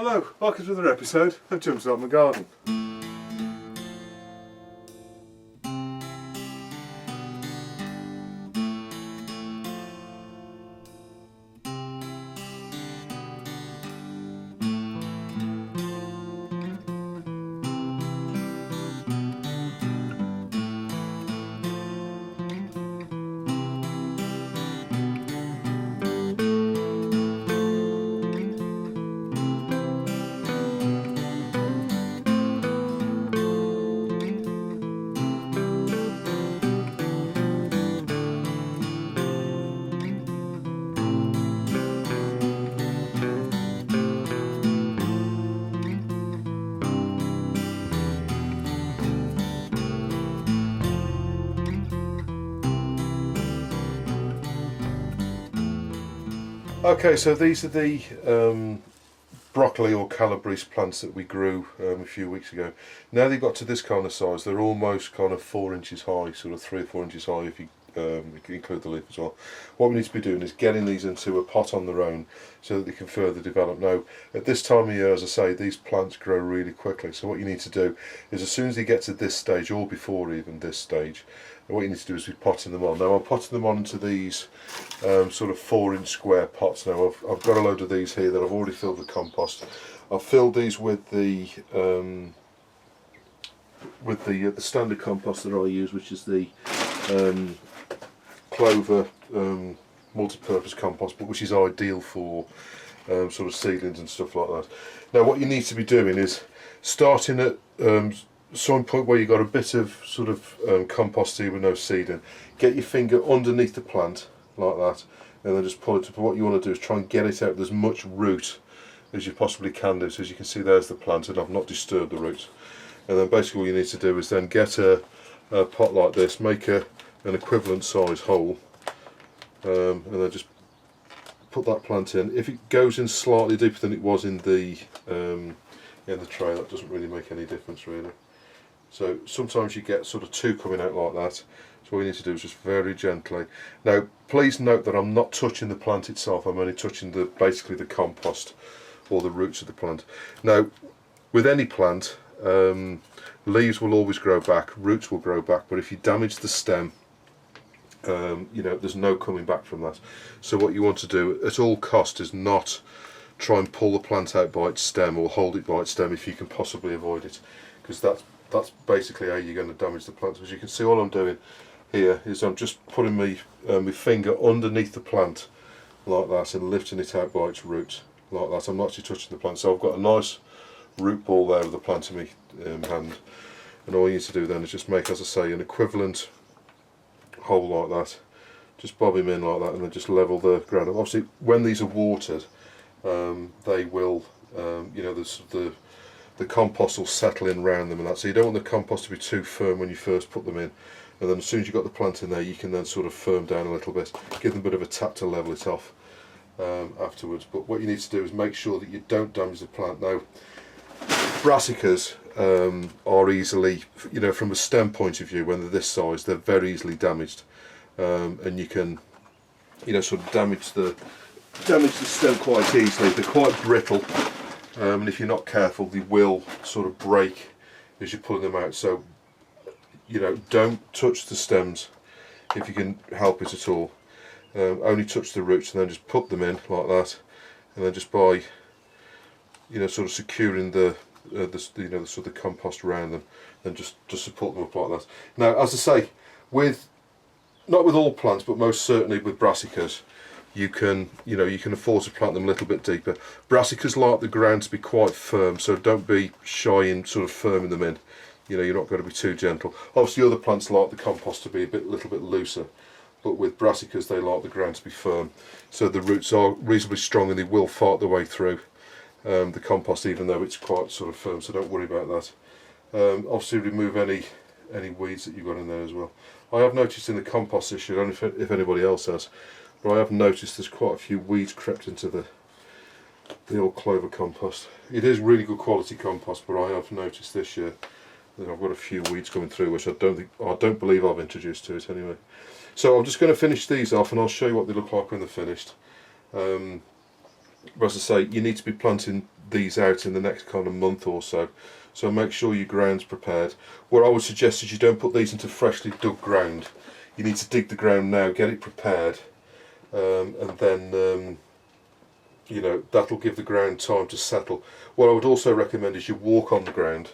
Well, hello, welcome to another episode of Jumps Out My Garden. Okay, so these are the broccoli or calabrese plants that we grew a few weeks ago. Now they've got to this kind of size, they're almost kind of 4 inches high, sort of 3 or 4 inches high if you include the leaf as well. What we need to be doing is getting these into a pot on their own so that they can further develop. Now at this time of year, as I say, these plants grow really quickly, so what you need to do is as soon as they get to this stage, or before even this stage, what you need to do is be potting them on. Now I'm potting them on into these sort of 4-inch square pots. Now I've got a load of these here that I've already filled with compost. I've filled these with the standard compost that I use, which is the clover multi-purpose compost, but which is ideal for sort of seedlings and stuff like that. Now what you need to be doing is starting at some point where you've got a bit of sort of compost seed with no seed in. Get your finger underneath the plant like that, and then just pull it up. What you want to do is try and get it out with as much root as you possibly can do. So as you can see, there's the plant, and I've not disturbed the roots. And then basically what you need to do is then get a pot like this, make an equivalent size hole, and then just put that plant in. If it goes in slightly deeper than it was in the tray, that doesn't really make any difference really. So sometimes you get sort of 2 coming out like that. So all you need to do is just very gently. Now please note that I'm not touching the plant itself, I'm only touching basically the compost or the roots of the plant. Now with any plant, leaves will always grow back, roots will grow back, but if you damage the stem, you know, there's no coming back from that. So what you want to do at all cost is not try and pull the plant out by its stem or hold it by its stem if you can possibly avoid it, because that's basically how you're going to damage the plant. As you can see, all I'm doing here is I'm just putting my finger underneath the plant like that and lifting it out by its roots like that. I'm not actually touching the plant, so I've got a nice root ball there with the plant in my hand, and all you need to do then is just make, as I say, an equivalent hole like that, just bob him in like that, and then just level the ground. Obviously when these are watered, they will, you know, the compost will settle in around them and that, so you don't want the compost to be too firm when you first put them in, and then as soon as you've got the plant in there, you can then sort of firm down a little bit, give them a bit of a tap to level it off afterwards. But what you need to do is make sure that you don't damage the plant. Now brassicas are easily, you know, from a stem point of view, when they're this size, they're very easily damaged, and you can, you know, sort of damage the stem quite easily. They're quite brittle, and if you're not careful, they will sort of break as you're pulling them out. So, you know, don't touch the stems if you can help it at all. Only touch the roots, and then just put them in like that, and then just by, you know, sort of securing the you know, the sort of compost around them, then just support them up like that. Now, as I say, not with all plants, but most certainly with brassicas, you can afford to plant them a little bit deeper. Brassicas like the ground to be quite firm, so don't be shy in sort of firming them in. You know, you're not going to be too gentle. Obviously other plants like the compost to be a little bit looser, but with brassicas they like the ground to be firm, so the roots are reasonably strong and they will fight their way through the compost, even though it's quite sort of firm, so don't worry about that. Obviously remove any weeds that you've got in there as well. I have noticed in the compost this year, I don't know if anybody else has, but I have noticed there's quite a few weeds crept into the old clover compost. It is really good quality compost, but I have noticed this year that I've got a few weeds coming through, which I don't believe I've introduced to it anyway. So I'm just going to finish these off, and I'll show you what they look like when they're finished. as I say, you need to be planting these out in the next kind of month or so. So make sure your ground's prepared. What I would suggest is you don't put these into freshly dug ground. You need to dig the ground now, get it prepared, and then you know, that'll give the ground time to settle. What I would also recommend is you walk on the ground,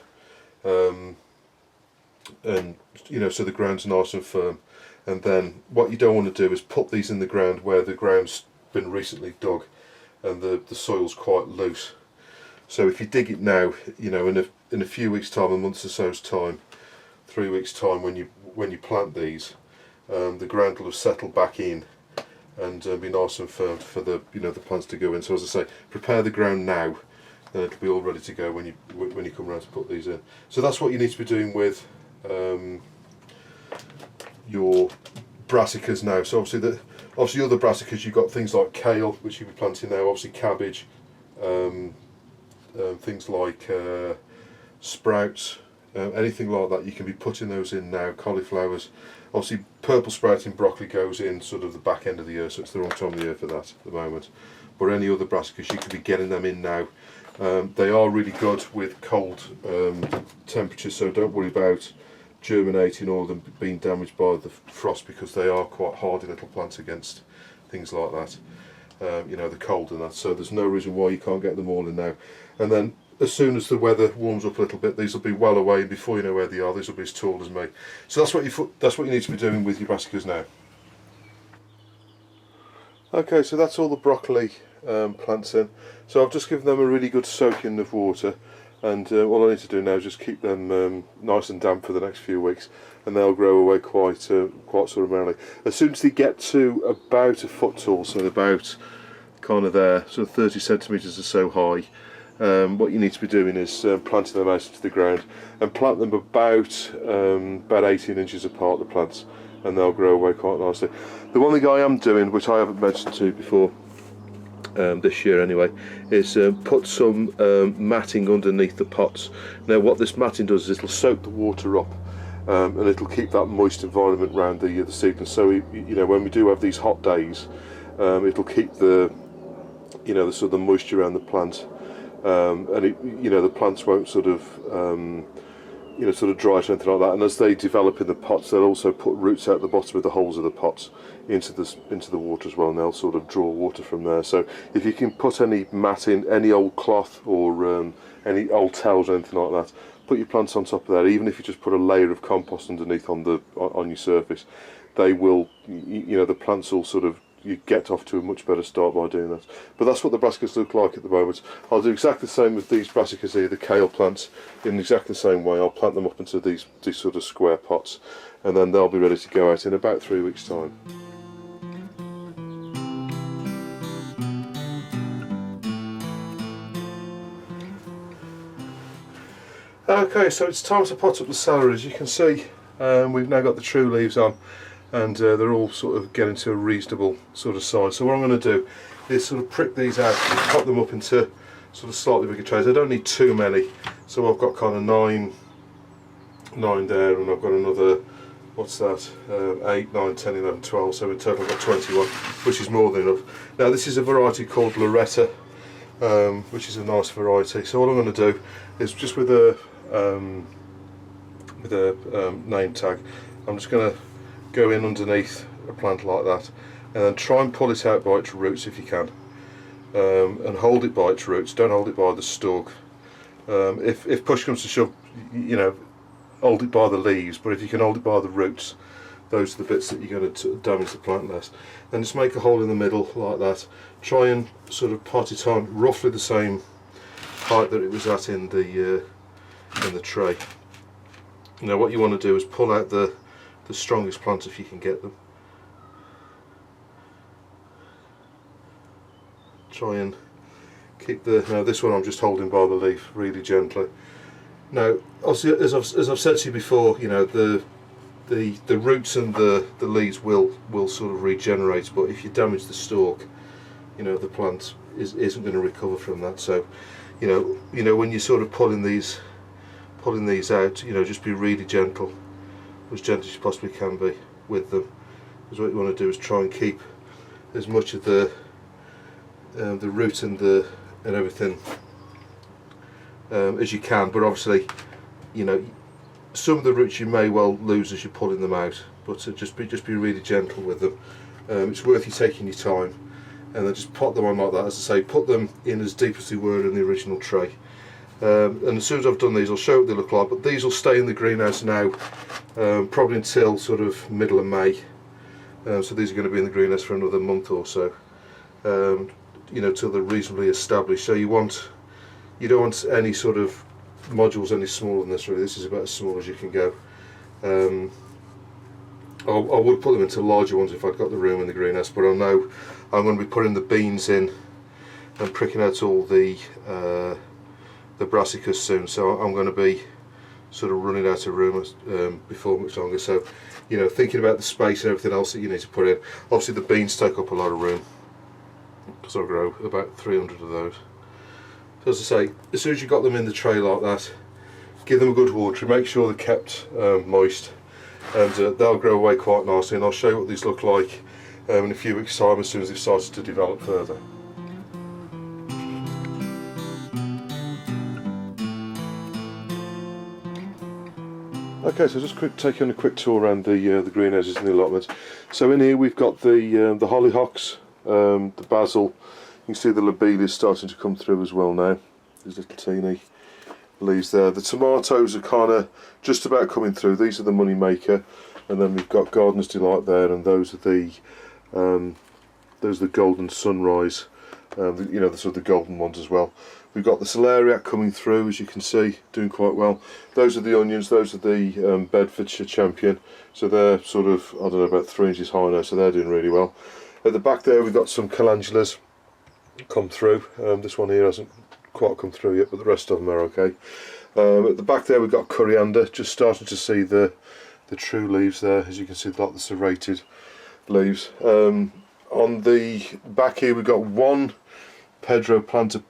and you know, so the ground's nice and firm. And then what you don't want to do is put these in the ground where the ground's been recently dug and the soil's quite loose. So if you dig it now, you know, in a few weeks' time, a month or so's time, 3 weeks' time, when you plant these, the ground will have settled back in and be nice and firm for the, you know, the plants to go in. So as I say, prepare the ground now, then it'll be all ready to go when you come around to put these in. So that's what you need to be doing with your brassicas now. So obviously other brassicas, you've got things like kale, which you'll be planting now, obviously cabbage, things like sprouts, anything like that, you can be putting those in now. Cauliflowers, obviously purple sprouting broccoli goes in sort of the back end of the year, so it's the wrong time of the year for that at the moment. But any other brassicas, you can be getting them in now. They are really good with cold temperatures, so don't worry about germinating or them being damaged by the frost, because they are quite hardy little plants against things like that, you know, the cold and that. So there's no reason why you can't get them all in now. And then as soon as the weather warms up a little bit, these will be well away, and before you know where they are, these will be as tall as me. So that's what you need to be doing with your brassicas now. Okay, so that's all the broccoli plants in. So I've just given them a really good soaking of water, and all I need to do now is just keep them nice and damp for the next few weeks, and they'll grow away quite sort of merrily. As soon as they get to about a foot tall, so about kind of there, sort of 30 centimetres or so high, what you need to be doing is planting them out into the ground, and plant them about 18 inches apart, the plants, and they'll grow away quite nicely. The one thing I am doing, which I haven't mentioned to you before, this year anyway, is put some matting underneath the pots. Now what this matting does is it'll soak the water up, and it'll keep that moist environment around the seedlings. So you know, when we do have these hot days, it'll keep the, you know, the sort of moisture around the plant, and you know, the plants won't sort of you know, sort of dry or anything like that. And as they develop in the pots, they'll also put roots out the bottom of the holes of the pots into the water as well, and they'll sort of draw water from there. So if you can put any matting, any old cloth, or any old towels or anything like that, put your plants on top of that. Even if you just put a layer of compost underneath on your surface, they will, you know, the plants will sort of, you get off to a much better start by doing that. But that's what the brassicas look like at the moment. I'll do exactly the same with these brassicas here, the kale plants, in exactly the same way. I'll plant them up into these sort of square pots, and then they'll be ready to go out in about 3 weeks' time. Okay, so it's time to pot up the celery. As you can see, we've now got the true leaves on, and they're all sort of getting to a reasonable sort of size. So what I'm going to do is sort of prick these out and pop them up into sort of slightly bigger trays. I don't need too many, so I've got kind of nine there, and I've got another, what's that, 8, 9, 10, 11, 12, so in total I've got 21, which is more than enough. Now this is a variety called Loretta, which is a nice variety. So what I'm going to do is, just with a name tag, I'm just going to go in underneath a plant like that, and then try and pull it out by its roots if you can, and hold it by its roots. Don't hold it by the stalk. If push comes to shove, you know, hold it by the leaves, but if you can hold it by the roots, those are the bits that you're going to damage the plant less. Then just make a hole in the middle like that. Try and sort of pot it on roughly the same height that it was at in the tray. Now what you want to do is pull out the strongest plants if you can get them. Try and keep now this one I'm just holding by the leaf really gently. Now obviously, as I've said to you before, you know, the roots and the leaves will sort of regenerate, but if you damage the stalk, you know, the plant isn't going to recover from that. So you know when you're sort of pulling these out, you know, just be really gentle, as gentle as you possibly can be with them, because what you want to do is try and keep as much of the the root and everything as you can, but obviously, you know, some of the roots you may well lose as you're pulling them out, but just be really gentle with them. It's worth you taking your time, and then just pot them on like that. As I say, put them in as deep as they were in the original tray. And as soon as I've done these, I'll show you what they look like, but these will stay in the greenhouse now probably until sort of middle of May. So these are going to be in the greenhouse for another month or so, you know, till they're reasonably established. So you don't want any sort of modules any smaller than this really. This is about as small as you can go. I would put them into larger ones if I'd got the room in the greenhouse, but I know I'm going to be putting the beans in and pricking out all the brassicas soon, so I'm going to be sort of running out of room before much longer. So, you know, thinking about the space and everything else that you need to put in. Obviously the beans take up a lot of room, because I grow about 300 of those. So as I say, as soon as you've got them in the tray like that, give them a good water, make sure they're kept moist, and they'll grow away quite nicely, and I'll show you what these look like in a few weeks' time as soon as they've started to develop further. Okay, so just taking a quick tour around the greenhouses and the allotments. So in here we've got the hollyhocks, the basil. You can see the lobelias starting to come through as well now. There's little teeny leaves there. The tomatoes are kind of just about coming through. These are the money maker, and then we've got Gardener's Delight there, and those are the golden sunrise. You know, the sort of the golden ones as well. We've got the celeriac coming through, as you can see, doing quite well. Those are the onions. Those are the Bedfordshire Champion. So they're sort of, I don't know, about 3 inches high now. So they're doing really well. At the back there, we've got some calendulas come through. This one here hasn't quite come through yet, but the rest of them are okay. At the back there, we've got coriander. Just starting to see the true leaves there. As you can see, like the serrated leaves. On the back here, we've got one Pedro planter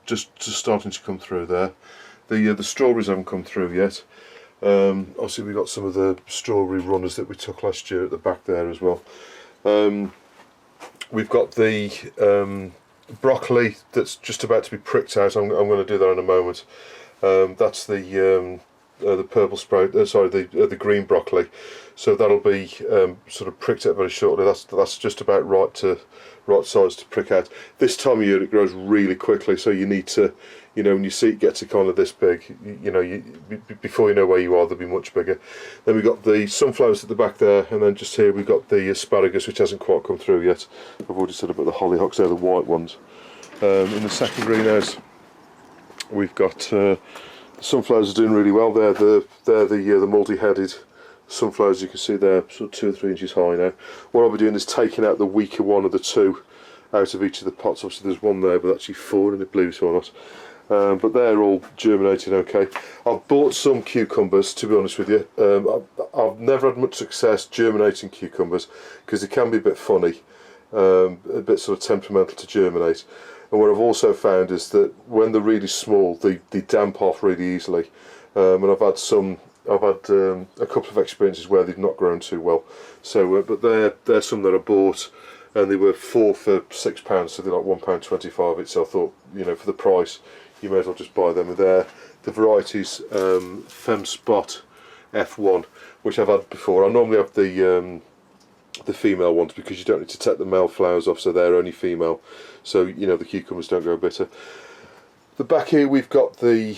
just starting to come through there. The strawberries haven't come through yet. Obviously we've got some of the strawberry runners that we took last year at the back there as well. We've got the broccoli that's just about to be pricked out. I'm going to do that in a moment. That's the purple sprout, the green broccoli. So that'll be sort of pricked out very shortly. That's just about right size to prick out. This time of year it grows really quickly, so you need to, you know, when you see it get to kind of this big, you know, before you know where you are, they'll be much bigger. Then we've got the sunflowers at the back there, and then just here we've got the asparagus, which hasn't quite come through yet. I've already said about the hollyhocks, they're the white ones. In the second greenhouse we've got the sunflowers are doing really well. They're the multi-headed sunflowers. You can see they're sort of 2 or 3 inches high now. What I'll be doing is taking out the weaker one of the two out of each of the pots. Obviously there's one there, but actually 4 in the blue or not. But they're all germinating okay. I've bought some cucumbers, to be honest with you. I've never had much success germinating cucumbers because they can be a bit funny, a bit sort of temperamental to germinate. And what I've also found is that when they're really small, they damp off really easily. And I've had a couple of experiences where they've not grown too well. So, but they're some that I bought, and they were 4 for £6, so they're like £1.25 each. So I thought, you know, for the price, you may as well just buy them. And they're the varieties Fem Spot F1, which I've had before. I normally have the female ones because you don't need to take the male flowers off, so they're only female. So, you know, the cucumbers don't go bitter. The back here we've got the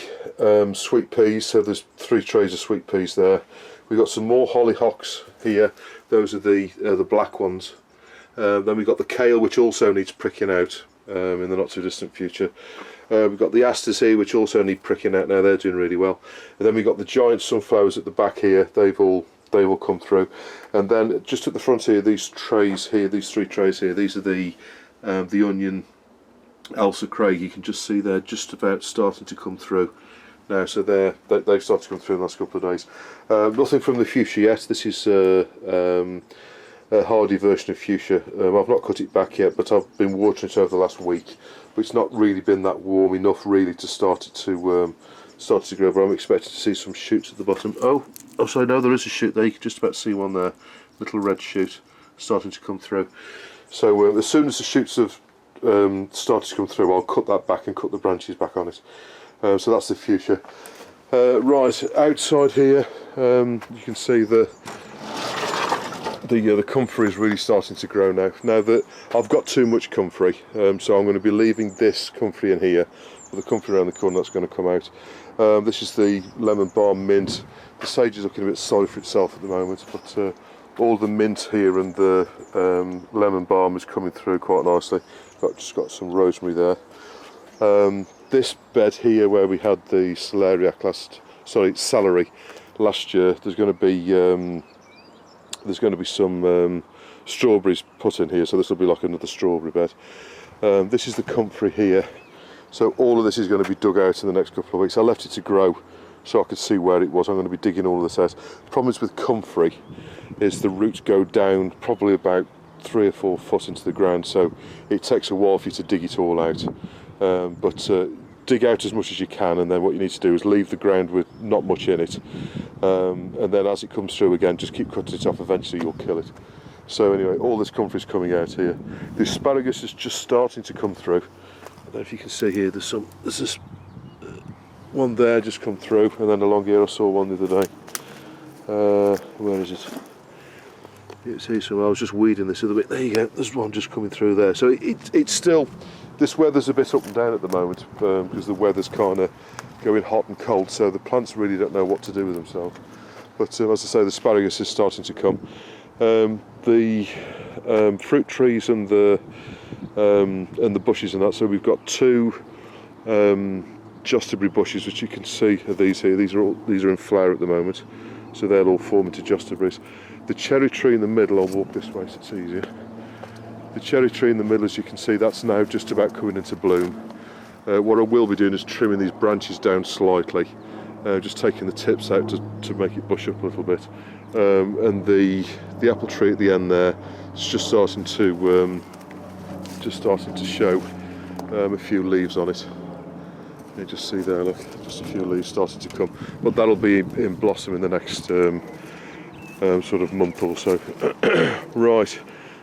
sweet peas, so there's 3 trays of sweet peas there. We've got some more hollyhocks here. Those are the black ones. Then we've got the kale, which also needs pricking out in the not too distant future. We've got the asters here, which also need pricking out now. They're doing really well. And then we've got the giant sunflowers at the back here. They've all come through. And then just at the front here, these trays here, these 3 trays here, these are the onion Elsa Craig. You can just see they're just about starting to come through now. So they've started to come through in the last couple of days. Nothing from the fuchsia yet. This is a hardy version of fuchsia. I've not cut it back yet, but I've been watering it over the last week. But it's not really been that warm enough really to start it to grow. But I'm expecting to see some shoots at the bottom. Oh, sorry, no, there is a shoot there. You can just about see one there, little red shoot starting to come through. So as soon as the shoots have started to come through, I'll cut that back and cut the branches back on it. So that's the future. Right, outside here, you can see the comfrey is really starting to grow now. Now that I've got too much comfrey, so I'm going to be leaving this comfrey in here, with the comfrey around the corner that's going to come out. This is the lemon balm mint. The sage is looking a bit sorry for itself at the moment, but all the mint here and the lemon balm is coming through quite nicely. Just got some rosemary there. This bed here where we had the celery last year, there's going to be some strawberries put in here, so this will be like another strawberry bed. This is the comfrey here, so all of this is going to be dug out in the next couple of weeks. I left it to grow so I could see where it was. I'm going to be digging all of this out. The problem is with comfrey is the roots go down probably about 3 or 4 foot into the ground, so it takes a while for you to dig it all out. But dig out as much as you can, and then what you need to do is leave the ground with not much in it, and then as it comes through again, just keep cutting it off. Eventually you'll kill it. So anyway, all this comfrey is coming out here. The asparagus is just starting to come through. I don't know if you can see here, there's this one there just come through, and then along here I saw one the other day. Where is it? You see, so I was just weeding this other bit. There you go, there's one just coming through there. So it's still, this weather's a bit up and down at the moment, because the weather's kind of going hot and cold, so the plants really don't know what to do with themselves. But as I say, the asparagus is starting to come. The fruit trees and the bushes and that, so we've got 2 Justerberry bushes, which you can see are these here. These are in flower at the moment, so they'll all form into Justerberries. The cherry tree in the middle, I'll walk this way so it's easier. The cherry tree in the middle, as you can see, that's now just about coming into bloom. What I will be doing is trimming these branches down slightly, just taking the tips out to make it bush up a little bit. And the apple tree at the end there is just starting to show a few leaves on it. You just see there, look, just a few leaves starting to come, but that'll be in blossom in the next sort of month or so. Right,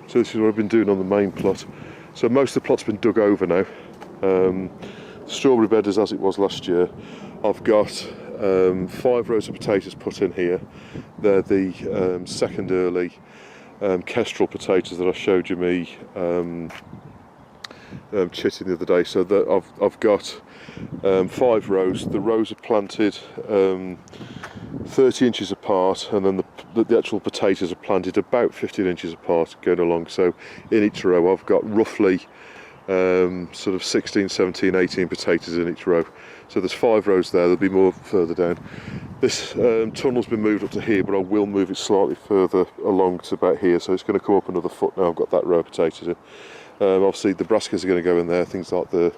so this is what I've been doing on the main plot. So most of the plot's been dug over now. The strawberry bed is as it was last year. I've got 5 rows of potatoes put in here. They're the second early kestrel potatoes that I showed you me chitting the other day. So that I've got 5 rows. The rows are planted 30 inches apart, and then the actual potatoes are planted about 15 inches apart going along. So in each row I've got roughly sort of 16, 17, 18 potatoes in each row. So there's 5 rows there. There'll be more further down. This tunnel's been moved up to here, but I will move it slightly further along to about here, so it's going to come up another foot now I've got that row of potatoes in. Obviously the brassicas are going to go in there, things like the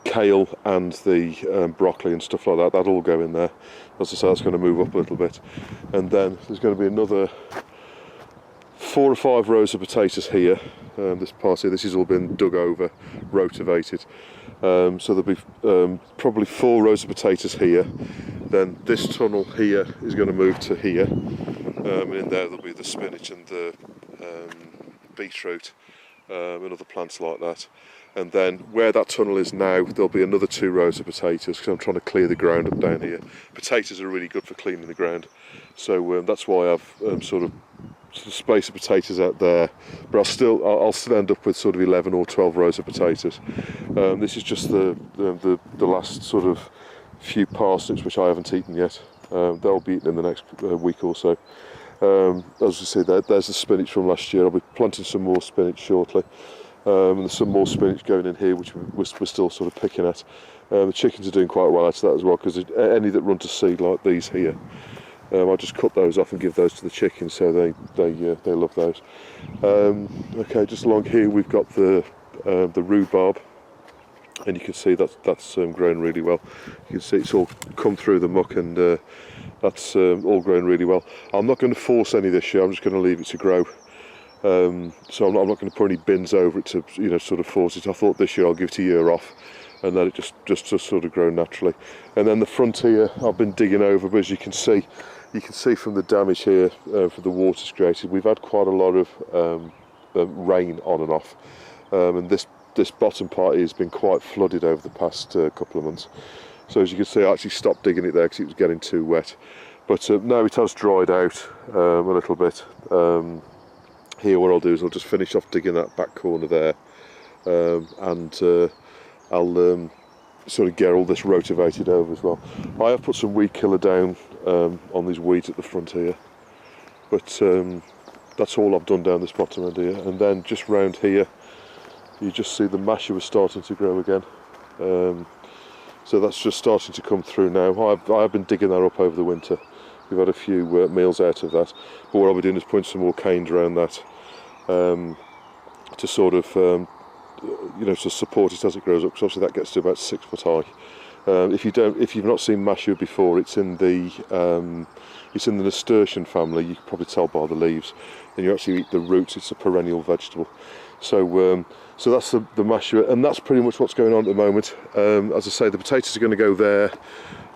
kale and the broccoli and stuff like that, that'll all go in there. As I say, that's going to move up a little bit. And then there's going to be another 4 or 5 rows of potatoes here. This part here, this has all been dug over, rotavated. So there'll be probably 4 rows of potatoes here. Then this tunnel here is going to move to here. And in there there'll be the spinach and the beetroot and other plants like that. And then where that tunnel is now, there'll be another 2 rows of potatoes, because I'm trying to clear the ground up down here. Potatoes are really good for cleaning the ground, so that's why I've sort of space of potatoes out there. But I'll still end up with sort of 11 or 12 rows of potatoes. This is just the last sort of few parsnips which I haven't eaten yet. They'll be eaten in the next week or so. As I say, there's the spinach from last year. I'll be planting some more spinach shortly. And there's some more spinach going in here, which we're still sort of picking at. The chickens are doing quite well out of that as well, because any that run to seed like these here, I just cut those off and give those to the chickens, so they love those. Okay, just along here we've got the rhubarb, and you can see that's grown really well. You can see it's all come through the muck, and that's all grown really well. I'm not going to force any this year. I'm just going to leave it to grow. So I'm not going to put any bins over it to sort of force it. I thought this year I'll give it a year off and let it just sort of grow naturally. And then the front here I've been digging over, but as you can see from the damage here, for the water's created, we've had quite a lot of rain on and off, and this bottom part has been quite flooded over the past couple of months. So as you can see, I actually stopped digging it there because it was getting too wet. But now it has dried out a little bit. Here what I'll do is I'll just finish off digging that back corner there, and I'll sort of get all this rotavated over as well. I have put some weed killer down on these weeds at the front here, but that's all I've done down this bottom end here. And then just round here, you just see the masher was starting to grow again. So that's just starting to come through now. I've been digging that up over the winter. We've had a few meals out of that. But what I'll be doing is putting some more canes around that to sort of, to support it as it grows up. Because obviously that gets to about 6 foot high. If you've not seen masher before, it's in the nasturtium family. You can probably tell by the leaves, and you actually eat the roots. It's a perennial vegetable. So that's the masher, and that's pretty much what's going on at the moment. As I say, the potatoes are going to go there,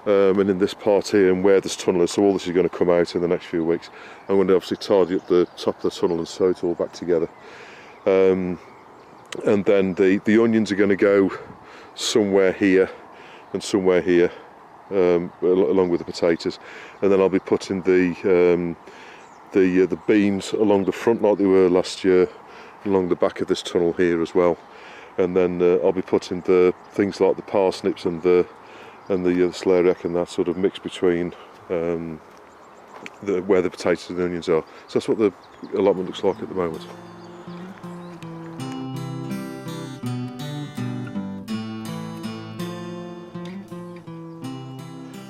and in this part here, and where this tunnel is. So all this is going to come out in the next few weeks. I'm going to obviously tidy up the top of the tunnel and sew it all back together. And then the onions are going to go somewhere here and somewhere here, along with the potatoes. And then I'll be putting the beams along the front like they were last year, along the back of this tunnel here as well. And then I'll be putting the things like the parsnips and the celeriac and that sort of mix between where the potatoes and the onions are. So that's what the allotment looks like at the moment.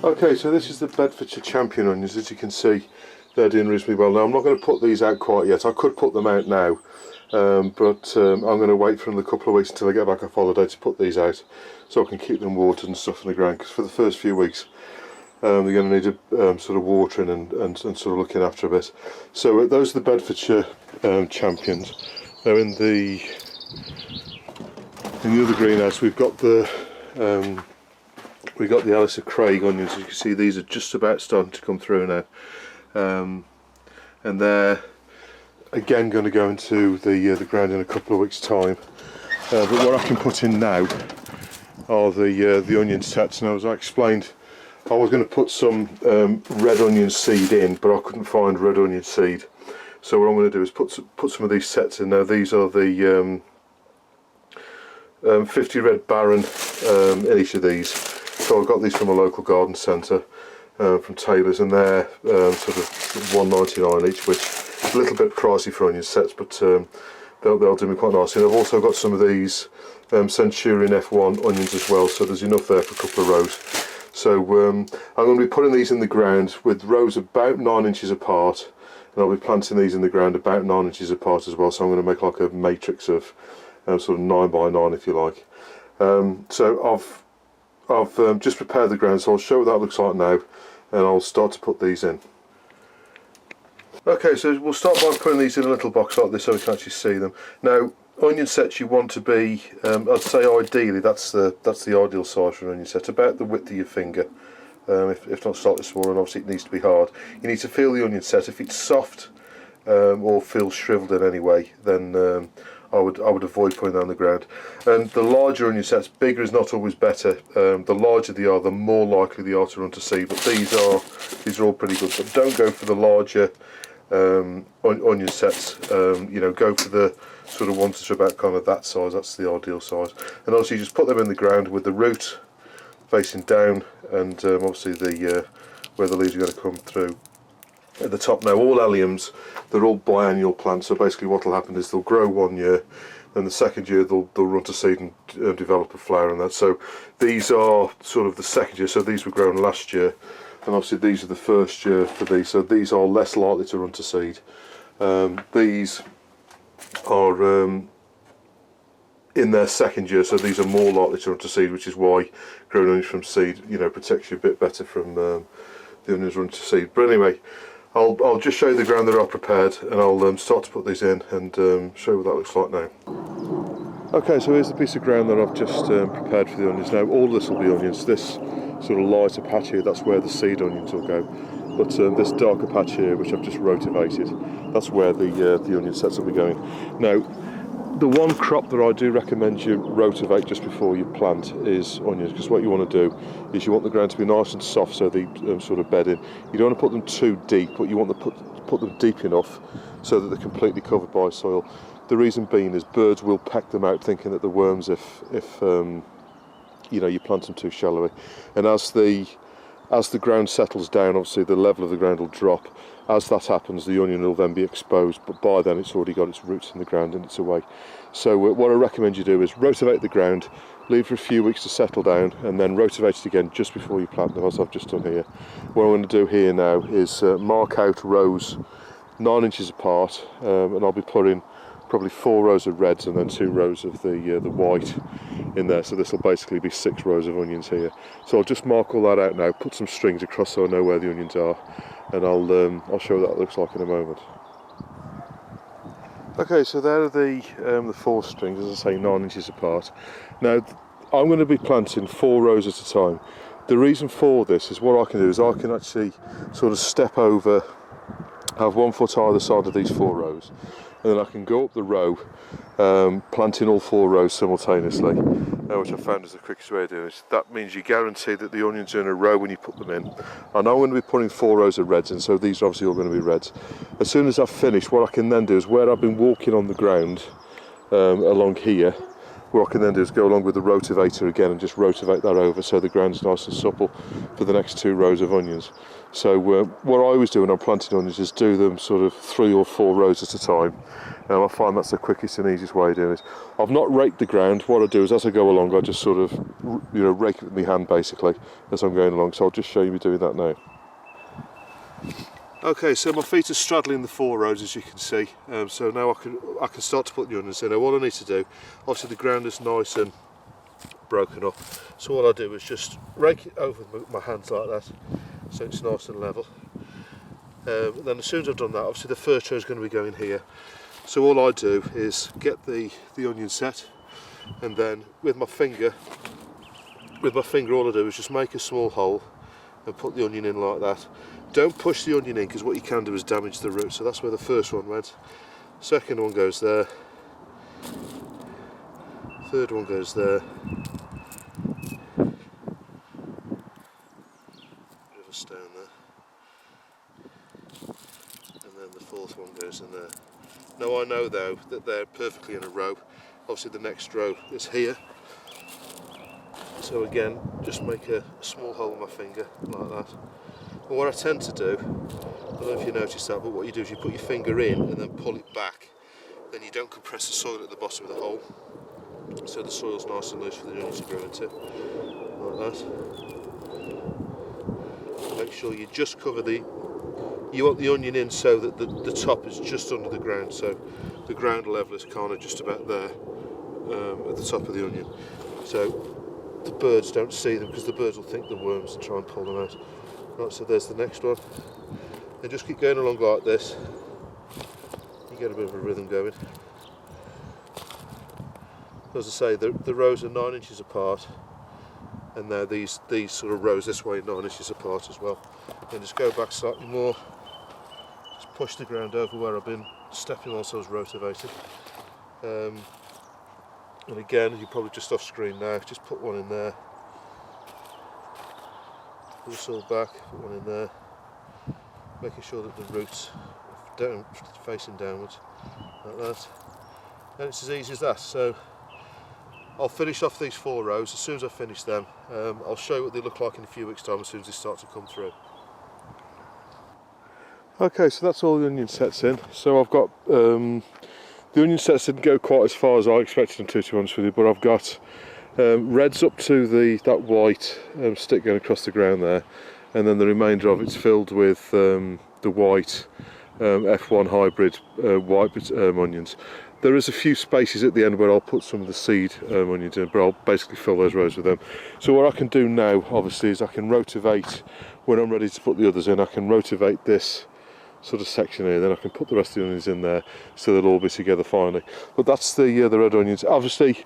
Okay, so this is the Bedfordshire Champion onions. As you can see, they're doing reasonably well. Now I'm not going to put these out quite yet. I could put them out now, but I'm going to wait for another couple of weeks until I get back off holiday to put these out, so I can keep them watered and stuff in the ground. Because for the first few weeks, they're going to need a sort of watering and sort of looking after a bit. So those are the Bedfordshire Champions. Now in the other greenhouse, we've got the Alice of Craig onions. As you can see, these are just about starting to come through now, and they're again going to go into the ground in a couple of weeks' time. But what I can put in now are the onion sets. Now, as I explained, I was going to put some red onion seed in, but I couldn't find red onion seed. So what I'm going to do is put some of these sets in. Now these are the 50 red Baron in each of these. So I got these from a local garden centre, from Taylor's, and they're sort of £1.99 each, which is a little bit pricey for onion sets, but they'll do me quite nicely. And I've also got some of these Centurion F1 onions as well, so there's enough there for a couple of rows. So I'm going to be putting these in the ground with rows about 9 inches apart, and I'll be planting these in the ground about 9 inches apart as well. So I'm going to make like a matrix of sort of 9 by 9, if you like. So I've just prepared the ground, so I'll show you what that looks like now, and I'll start to put these in. Okay, so we'll start by putting these in a little box like this so we can actually see them. Now, onion sets you want to be, I'd say ideally that's the ideal size for an onion set, about the width of your finger, if not slightly smaller, and obviously it needs to be hard. You need to feel the onion set. If it's soft or feels shriveled in any way, then I would avoid putting that on the ground. And the larger onion sets, bigger is not always better. The larger they are, the more likely they are to run to seed. But these are all pretty good. But don't go for the larger onion sets. Go for the sort of ones that are about kind of that size. That's the ideal size. And obviously, just put them in the ground with the root facing down, and obviously where the leaves are going to come through at the top. Now, all alliums, they're all biennial plants, so basically what will happen is they'll grow 1 year, then the second year they'll run to seed and develop a flower and that. So these are sort of the second year, so these were grown last year, and obviously these are the first year for these, so these are less likely to run to seed. These are in their second year, so these are more likely to run to seed, which is why growing onions from seed protects you a bit better from the onions running to seed. But anyway, I'll just show you the ground that I've prepared, and I'll start to put these in and show you what that looks like now. Okay, so here's the piece of ground that I've just prepared for the onions. Now all of this will be onions. This sort of lighter patch here, that's where the seed onions will go. but this darker patch here, which I've just rotivated, that's where the onion sets will be going. Now, the one crop that I do recommend you rotivate just before you plant is onions, because what you want to do is you want the ground to be nice and soft so they sort of bed in. You don't want to put them too deep, but you want to put them deep enough so that they're completely covered by soil. The reason being is birds will peck them out thinking that they're worms if you know, you plant them too shallowly. And as the ground settles down, obviously the level of the ground will drop. As that happens, the onion will then be exposed, but by then it's already got its roots in the ground and it's away. So what I recommend you do is rotivate the ground, leave for a few weeks to settle down, and then rotivate it again just before you plant them, as I've just done here. What I'm going to do here now is mark out rows 9 inches apart, and I'll be putting probably 4 rows of reds and then 2 rows of the white in there. So this will basically be 6 rows of onions here. So I'll just mark all that out now, put some strings across so I know where the onions are, and I'll show what that looks like in a moment. Okay, so there are the 4 strings, as I say, 9 inches apart. Now I'm going to be planting 4 rows at a time. The reason for this is what I can do is I can actually sort of step over, have 1 foot either side of these 4 rows, and then I can go up the row, planting all 4 rows simultaneously, which I found is the quickest way of doing it. That means you guarantee that the onions are in a row when you put them in. I know I'm going to be putting 4 rows of reds in, so these are obviously all going to be reds. As soon as I've finished, what I can then do is where I've been walking on the ground along here, what I can then do is go along with the rotivator again and just rotivate that over so the ground's nice and supple for the next 2 rows of onions. So what I always do when I'm planting onions is do them sort of 3 or 4 rows at a time. I find that's the quickest and easiest way of doing it. I've not raked the ground. What I do is as I go along I just sort of rake it with my hand basically as I'm going along, so I'll just show you me doing that now. Okay, so my feet are straddling the 4 rows, as you can see. So now I can start to put the onions in. Now what I need to do, obviously the ground is nice and broken up, so what I do is just rake it over with my hands like that, so it's nice and level. Then as soon as I've done that, obviously the first row is going to be going here. So all I do is get the onion set, and then with my finger all I do is just make a small hole and put the onion in like that. Don't push the onion in, because what you can do is damage the root. So that's where the first one went. Second one goes there. Third one goes there. Bit of a stone there. And then the fourth one goes in there. Now I know though that they're perfectly in a row. Obviously the next row is here. So again, just make a small hole with my finger like that. And what I tend to do, I don't know if you noticed that, but what you do is you put your finger in and then pull it back. Then you don't compress the soil at the bottom of the hole. So the soil's nice and loose for the onions to grow into, like that. Make sure you just cover you want the onion in so that the top is just under the ground, so the ground level is kind of just about there at the top of the onion. So the birds don't see them, because the birds will think they're worms and try and pull them out. Right, so there's the next one. And just keep going along like this. You get a bit of a rhythm going. As I say, the rows are 9 inches apart, and now these sort of rows this way 9 inches apart as well. And just go back slightly more. Just push the ground over where I've been stepping whilst I was rotivating. And again, you're probably just off screen now, just put one in there. Pull this all back, put one in there. Making sure that the roots are facing downwards, like that. And it's as easy as that. So I'll finish off these 4 rows. As soon as I finish them, I'll show you what they look like in a few weeks' time as soon as they start to come through. Okay, so that's all the onion sets in. So I've got the onion sets didn't go quite as far as I expected them to be honest with you, but I've got reds up to that white stick going across the ground there, and then the remainder of it's filled with the white F1 hybrid white onions. There is a few spaces at the end where I'll put some of the seed onions in, but I'll basically fill those rows with them. So what I can do now, obviously, is I can rotivate when I'm ready to put the others in. I can rotivate this sort of section here, then I can put the rest of the onions in there, so they'll all be together finally. But that's the red onions. Obviously,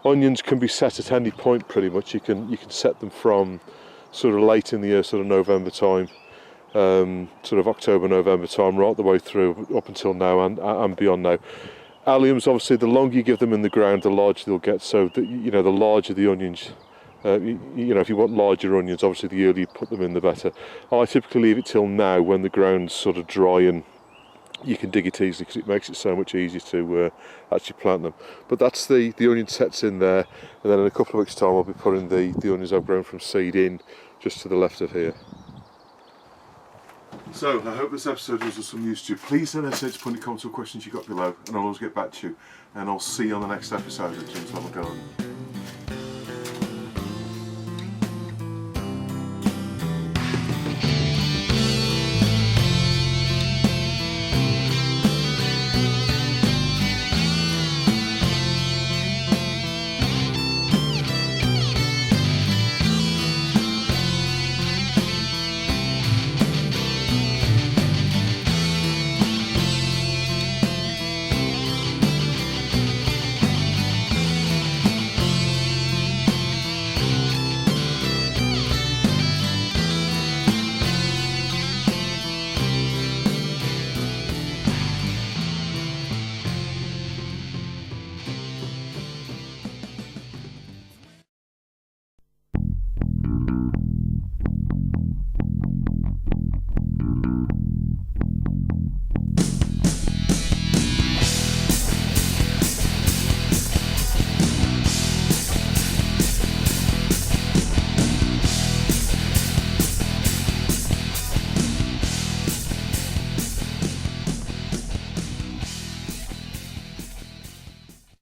onions can be set at any point pretty much. You can set them from sort of late in the year, sort of November time, sort of October, November time, right the way through up until now and beyond now. Alliums, obviously, the longer you give them in the ground, the larger they'll get. So, the larger the onions. If you want larger onions, obviously the earlier you put them in, the better. I typically leave it till now when the ground's sort of dry and you can dig it easily, because it makes it so much easier to actually plant them. But that's the onion sets in there, and then in a couple of weeks' time I'll be putting the onions I've grown from seed in just to the left of here. So, I hope this episode was of some use to you. Please don't hesitate to put any comments or questions you got below, and I'll always get back to you. And I'll see you on the next episode of Jim's Lemon Garden.